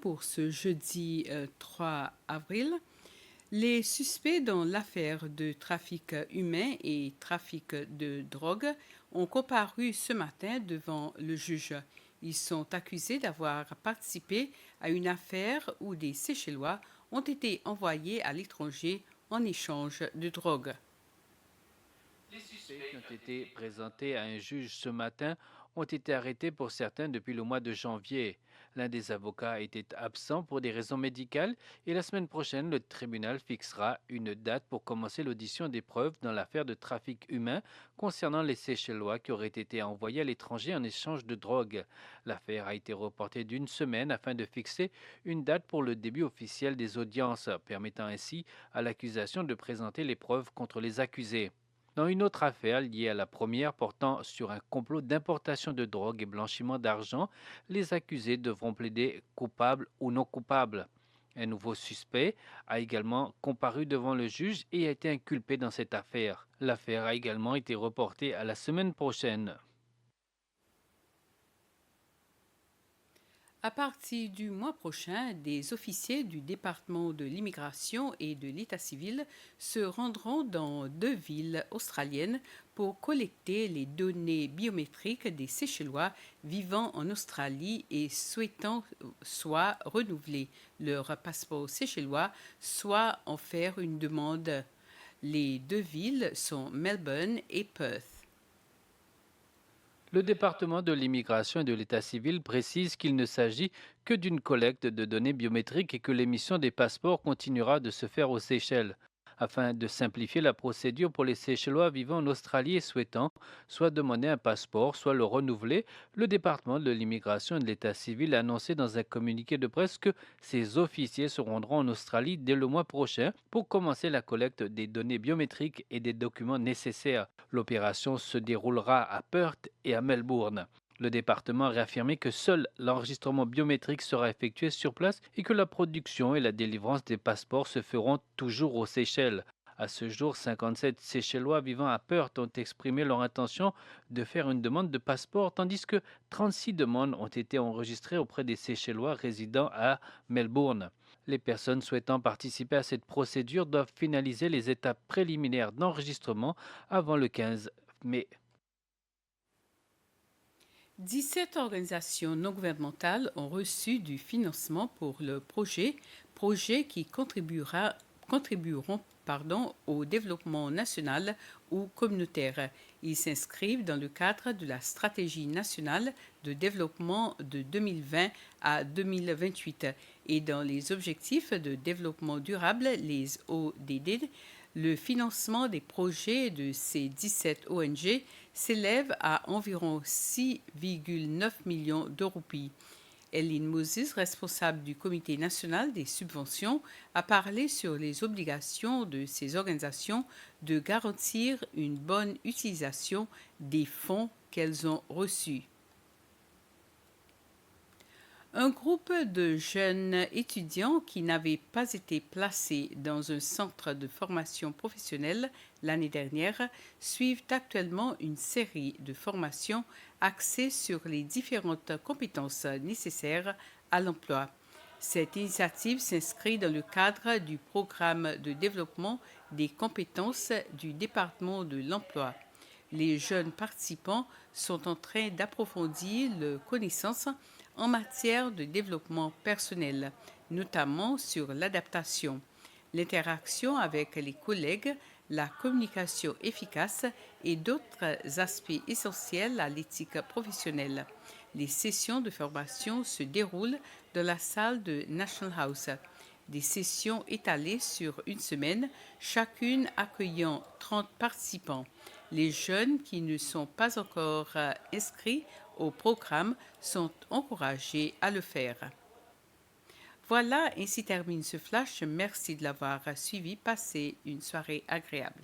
Pour ce jeudi 3 avril, les suspects dans l'affaire de trafic humain et trafic de drogue ont comparu ce matin devant le juge. Ils sont accusés d'avoir participé à une affaire où des Seychellois ont été envoyés à l'étranger en échange de drogue. Les suspects qui ont été présentés à un juge ce matin ont été arrêtés pour certains depuis le mois de janvier. L'un des avocats était absent pour des raisons médicales et la semaine prochaine, le tribunal fixera une date pour commencer l'audition des preuves dans l'affaire de trafic humain concernant les Seychellois qui auraient été envoyés à l'étranger en échange de drogue. L'affaire a été reportée d'une semaine afin de fixer une date pour le début officiel des audiences, permettant ainsi à l'accusation de présenter les preuves contre les accusés. Dans une autre affaire liée à la première portant sur un complot d'importation de drogue et blanchiment d'argent, les accusés devront plaider coupables ou non coupables. Un nouveau suspect a également comparu devant le juge et a été inculpé dans cette affaire. L'affaire a également été reportée à la semaine prochaine. À partir du mois prochain, des officiers du département de l'immigration et de l'état civil se rendront dans 2 villes australiennes pour collecter les données biométriques des Seychellois vivant en Australie et souhaitant soit renouveler leur passeport seychellois, soit en faire une demande. Les 2 villes sont Melbourne et Perth. Le département de l'immigration et de l'état civil précise qu'il ne s'agit que d'une collecte de données biométriques et que l'émission des passeports continuera de se faire aux Seychelles, afin de simplifier la procédure pour les Seychellois vivant en Australie et souhaitant soit demander un passeport, soit le renouveler. Le département de l'immigration et de l'état civil a annoncé dans un communiqué de presse que ses officiers se rendront en Australie dès le mois prochain pour commencer la collecte des données biométriques et des documents nécessaires. L'opération se déroulera à Perth et à Melbourne. Le département a réaffirmé que seul l'enregistrement biométrique sera effectué sur place et que la production et la délivrance des passeports se feront toujours aux Seychelles. À ce jour, 57 Seychellois vivant à Perth ont exprimé leur intention de faire une demande de passeport, tandis que 36 demandes ont été enregistrées auprès des Seychellois résidant à Melbourne. Les personnes souhaitant participer à cette procédure doivent finaliser les étapes préliminaires d'enregistrement avant le 15 mai. 17 organisations non gouvernementales ont reçu du financement pour le projet qui contribueront au développement national ou communautaire. Ils s'inscrivent dans le cadre de la stratégie nationale de développement de 2020 à 2028 et dans les objectifs de développement durable, les ODD. Le financement des projets de ces 17 ONG s'élève à environ 6,9 millions de roupies. Eileen Moses, responsable du Comité national des subventions, a parlé sur les obligations de ces organisations de garantir une bonne utilisation des fonds qu'elles ont reçus. Un groupe de jeunes étudiants qui n'avaient pas été placés dans un centre de formation professionnelle l'année dernière suivent actuellement une série de formations axées sur les différentes compétences nécessaires à l'emploi. Cette initiative s'inscrit dans le cadre du programme de développement des compétences du département de l'emploi. Les jeunes participants sont en train d'approfondir leurs connaissances en matière de développement personnel, notamment sur l'adaptation, l'interaction avec les collègues, la communication efficace et d'autres aspects essentiels à l'éthique professionnelle. Les sessions de formation se déroulent dans la salle de National House. Des sessions étalées sur une semaine, chacune accueillant 30 participants. Les jeunes qui ne sont pas encore inscrits au programme sont encouragés à le faire. Voilà, ainsi termine ce flash. Merci de l'avoir suivi. Passez une soirée agréable.